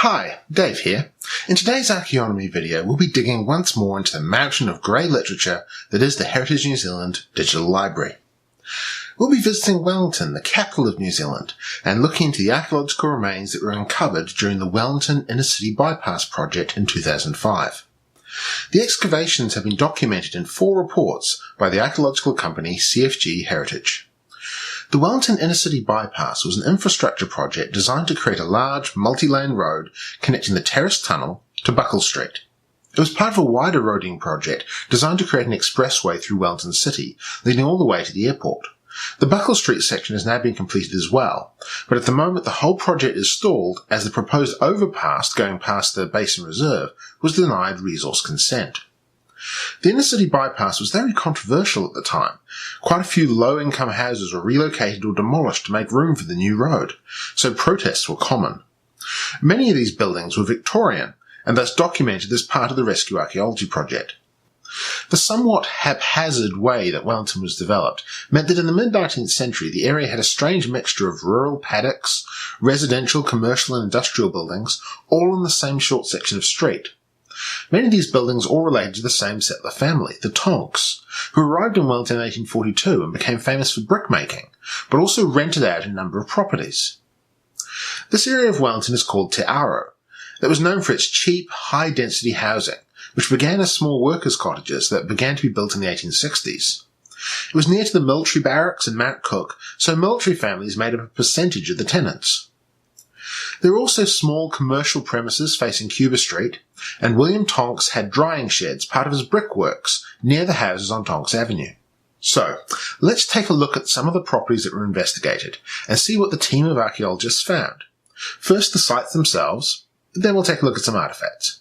Hi, Dave here. In today's archaeonomy video, we'll be digging once more into the mountain of grey literature that is the Heritage New Zealand Digital Library. We'll be visiting Wellington, the capital of New Zealand, and looking into the archaeological remains that were uncovered during the Wellington Inner City Bypass project in 2005. The excavations have been documented in 4 reports by the archaeological company CFG Heritage. The Wellington Inner City Bypass was an infrastructure project designed to create a large, multi-lane road connecting the Terrace Tunnel to Buckle Street. It was part of a wider roading project designed to create an expressway through Wellington City, leading all the way to the airport. The Buckle Street section has now been completed as well, but at the moment the whole project is stalled as the proposed overpass going past the Basin Reserve was denied resource consent. The Inner City Bypass was very controversial at the time. Quite a few low-income houses were relocated or demolished to make room for the new road, so protests were common. Many of these buildings were Victorian, and thus documented as part of the rescue archaeology project. The somewhat haphazard way that Wellington was developed meant that in the mid-19th century the area had a strange mixture of rural paddocks, residential, commercial and industrial buildings, all in the same short section of street. Many of these buildings all related to the same settler family, the Tonks, who arrived in Wellington in 1842 and became famous for brickmaking, but also rented out a number of properties. This area of Wellington is called Te Aro, that was known for its cheap, high-density housing, which began as small workers' cottages that began to be built in the 1860s. It was near to the military barracks and Mount Cook, so military families made up a percentage of the tenants. There were also small commercial premises facing Cuba Street, and William Tonks had drying sheds, part of his brickworks, near the houses on Tonks Avenue. So, let's take a look at some of the properties that were investigated, and see what the team of archaeologists found. First the sites themselves, then we'll take a look at some artefacts.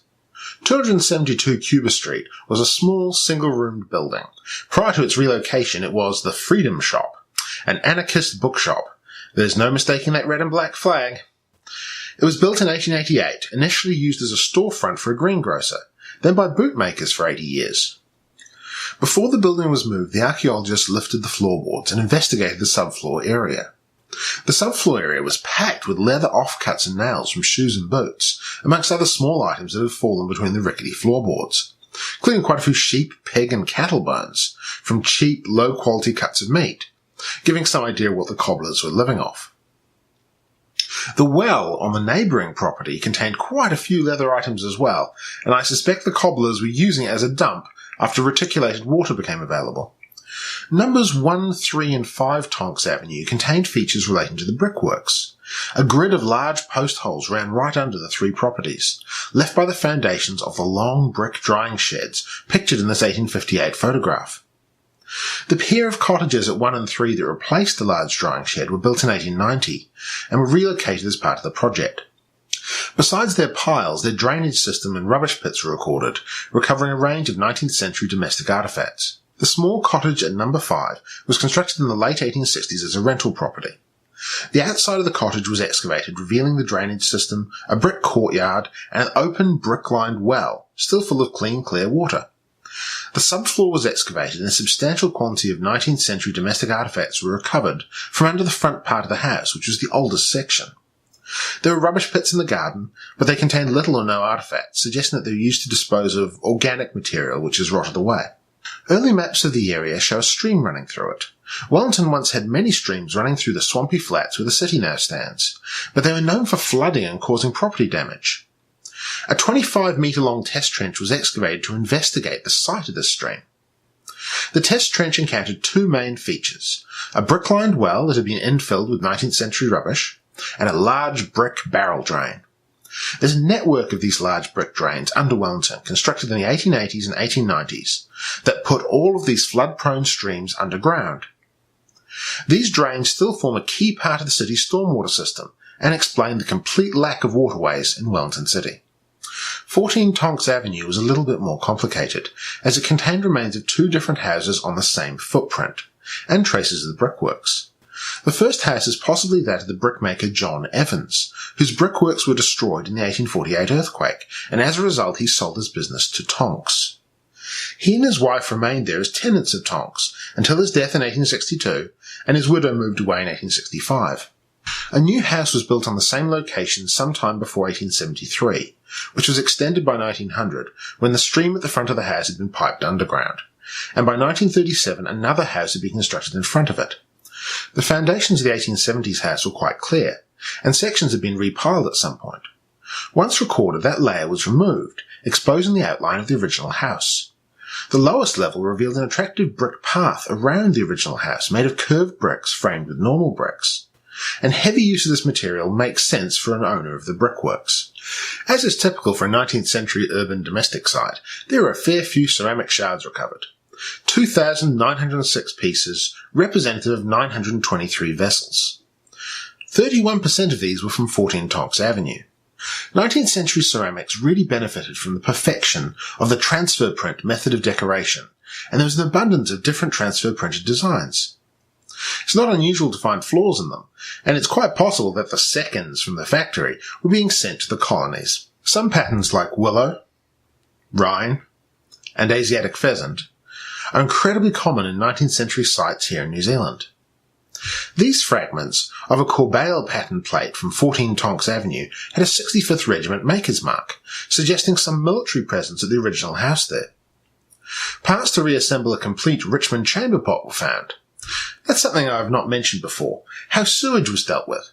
272 Cuba Street was a small, single-roomed building. Prior to its relocation, it was the Freedom Shop, an anarchist bookshop. There's no mistaking that red and black flag. It was built in 1888, initially used as a storefront for a greengrocer, then by bootmakers for 80 years. Before the building was moved, the archaeologists lifted the floorboards and investigated the subfloor area. The subfloor area was packed with leather offcuts and nails from shoes and boots, amongst other small items that had fallen between the rickety floorboards, including quite a few sheep, pig and cattle bones from cheap, low-quality cuts of meat, giving some idea of what the cobblers were living off. The well on the neighbouring property contained quite a few leather items as well, and I suspect the cobblers were using it as a dump after reticulated water became available. Numbers 1, 3 and 5 Tonks Avenue contained features relating to the brickworks. A grid of large post holes ran right under the 3 properties, left by the foundations of the long brick drying sheds pictured in this 1858 photograph. The pair of cottages at 1 and 3 that replaced the large drying shed were built in 1890 and were relocated as part of the project. Besides their piles, their drainage system and rubbish pits were recorded, recovering a range of 19th century domestic artefacts. The small cottage at number 5 was constructed in the late 1860s as a rental property. The outside of the cottage was excavated, revealing the drainage system, a brick courtyard, and an open brick-lined well, still full of clean, clear water. The subfloor was excavated and a substantial quantity of 19th century domestic artefacts were recovered from under the front part of the house, which was the oldest section. There were rubbish pits in the garden, but they contained little or no artefacts, suggesting that they were used to dispose of organic material which has rotted away. Early maps of the area show a stream running through it. Wellington once had many streams running through the swampy flats where the city now stands, but they were known for flooding and causing property damage. A 25-metre-long test trench was excavated to investigate the site of this stream. The test trench encountered 2 main features: a brick-lined well that had been infilled with 19th century rubbish, and a large brick barrel drain. There's a network of these large brick drains under Wellington, constructed in the 1880s and 1890s, that put all of these flood-prone streams underground. These drains still form a key part of the city's stormwater system, and explain the complete lack of waterways in Wellington City. 14 Tonks Avenue was a little bit more complicated, as it contained remains of 2 different houses on the same footprint, and traces of the brickworks. The first house is possibly that of the brickmaker John Evans, whose brickworks were destroyed in the 1848 earthquake, and as a result he sold his business to Tonks. He and his wife remained there as tenants of Tonks until his death in 1862, and his widow moved away in 1865. A new house was built on the same location sometime before 1873, which was extended by 1900 when the stream at the front of the house had been piped underground, and by 1937 another house had been constructed in front of it. The foundations of the 1870s house were quite clear, and sections had been repiled at some point. Once recorded, that layer was removed, exposing the outline of the original house. The lowest level revealed an attractive brick path around the original house made of curved bricks framed with normal bricks, and heavy use of this material makes sense for an owner of the brickworks. As is typical for a 19th century urban domestic site, there are a fair few ceramic shards recovered. 2,906 pieces, representative of 923 vessels. 31% of these were from 14 Tonks Avenue. 19th century ceramics really benefited from the perfection of the transfer print method of decoration, and there was an abundance of different transfer printed designs. It's not unusual to find flaws in them, and it's quite possible that the seconds from the factory were being sent to the colonies. Some patterns like willow, Rhine, and Asiatic pheasant are incredibly common in 19th century sites here in New Zealand. These fragments of a Corbeil pattern plate from 14 Tonks Avenue had a 65th Regiment maker's mark, suggesting some military presence at the original house there. Parts to reassemble a complete Richmond chamber pot were found. That's something I have not mentioned before, how sewage was dealt with.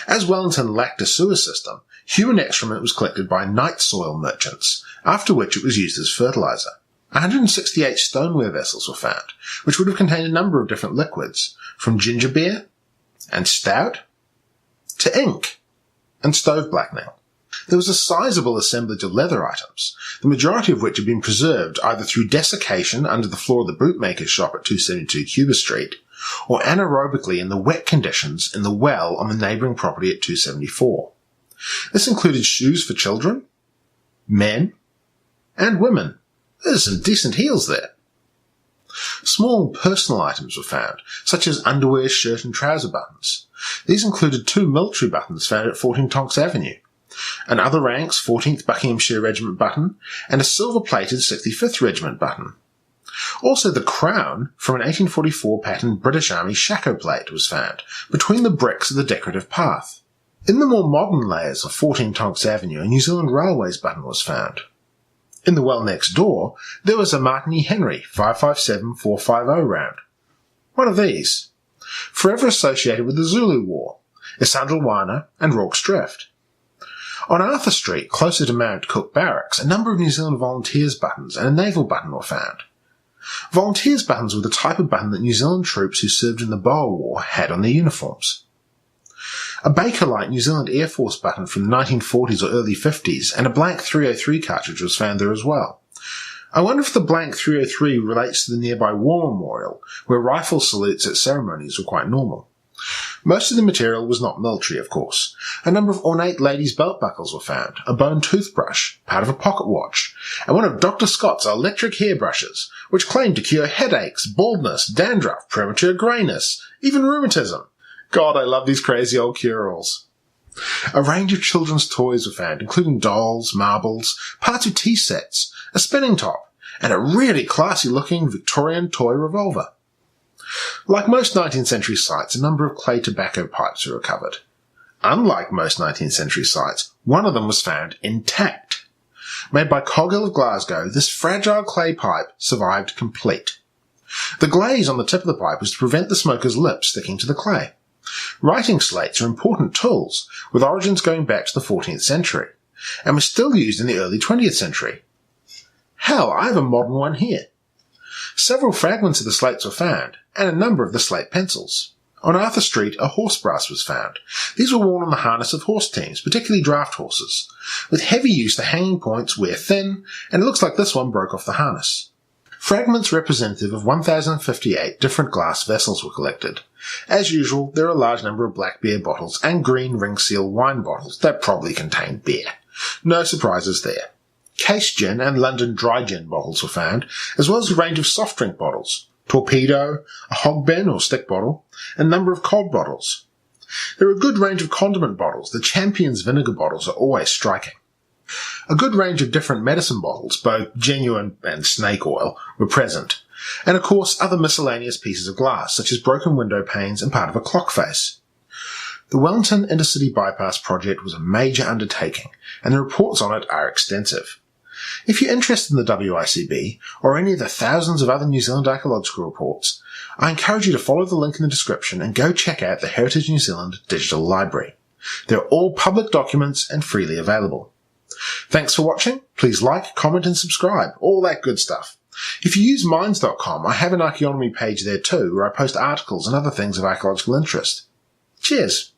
As Wellington lacked a sewer system, human excrement was collected by night soil merchants, after which it was used as fertilizer. 168 stoneware vessels were found, which would have contained a number of different liquids, from ginger beer and stout to ink and stove blackening. There was a sizable assemblage of leather items, the majority of which had been preserved either through desiccation under the floor of the bootmaker's shop at 272 Cuba Street, or anaerobically in the wet conditions in the well on the neighbouring property at 274. This included shoes for children, men, and women. There's some decent heels there. Small personal items were found, such as underwear, shirt and trouser buttons. These included 2 military buttons found at 14 Tonks Avenue, an other ranks 14th Buckinghamshire Regiment button, and a silver-plated 65th Regiment button. Also, the crown from an 1844 pattern British Army shako plate was found, between the bricks of the decorative path. In the more modern layers of 14 Tonks Avenue, a New Zealand Railways button was found. In the well next door, there was a Martin E. Henry 557-450 round. One of these, forever associated with the Zulu War, Isandlwana and Rorke's Drift. On Arthur Street, closer to Mount Cook Barracks, a number of New Zealand Volunteers buttons and a naval button were found. Volunteers buttons were the type of button that New Zealand troops who served in the Boer War had on their uniforms. A Bakelite New Zealand Air Force button from the 1940s or early 50s and a blank .303 cartridge was found there as well. I wonder if the blank .303 relates to the nearby War Memorial, where rifle salutes at ceremonies were quite normal. Most of the material was not military, of course. A number of ornate ladies' belt buckles were found, a bone toothbrush, part of a pocket watch, and one of Dr. Scott's electric hairbrushes, which claimed to cure headaches, baldness, dandruff, premature greyness, even rheumatism. God, I love these crazy old cure-alls. A range of children's toys were found, including dolls, marbles, parts of tea sets, a spinning top, and a really classy-looking Victorian toy revolver. Like most 19th century sites, a number of clay tobacco pipes were recovered. Unlike most 19th century sites, one of them was found intact. Made by Coghill of Glasgow, this fragile clay pipe survived complete. The glaze on the tip of the pipe was to prevent the smoker's lips sticking to the clay. Writing slates are important tools, with origins going back to the 14th century, and were still used in the early 20th century. Hell, I have a modern one here. Several fragments of the slates were found, and a number of the slate pencils. On Arthur Street, a horse brass was found. These were worn on the harness of horse teams, particularly draft horses. With heavy use, the hanging points wear thin, and it looks like this one broke off the harness. Fragments representative of 1,058 different glass vessels were collected. As usual, there are a large number of black beer bottles and green ring seal wine bottles that probably contained beer. No surprises there. Case gin and London dry gin bottles were found, as well as a range of soft drink bottles, torpedo, a hogben or stick bottle, and a number of cod bottles. There are a good range of condiment bottles. The Champion's vinegar bottles are always striking. A good range of different medicine bottles, both genuine and snake oil, were present, and of course other miscellaneous pieces of glass, such as broken window panes and part of a clock face. The Wellington Inner City Bypass project was a major undertaking, and the reports on it are extensive. If you're interested in the WICB, or any of the thousands of other New Zealand archaeological reports, I encourage you to follow the link in the description and go check out the Heritage New Zealand digital library. They're all public documents and freely available. Thanks for watching. Please like, comment and subscribe. All that good stuff. If you use minds.com, I have an archaeonomy page there too, where I post articles and other things of archaeological interest. Cheers!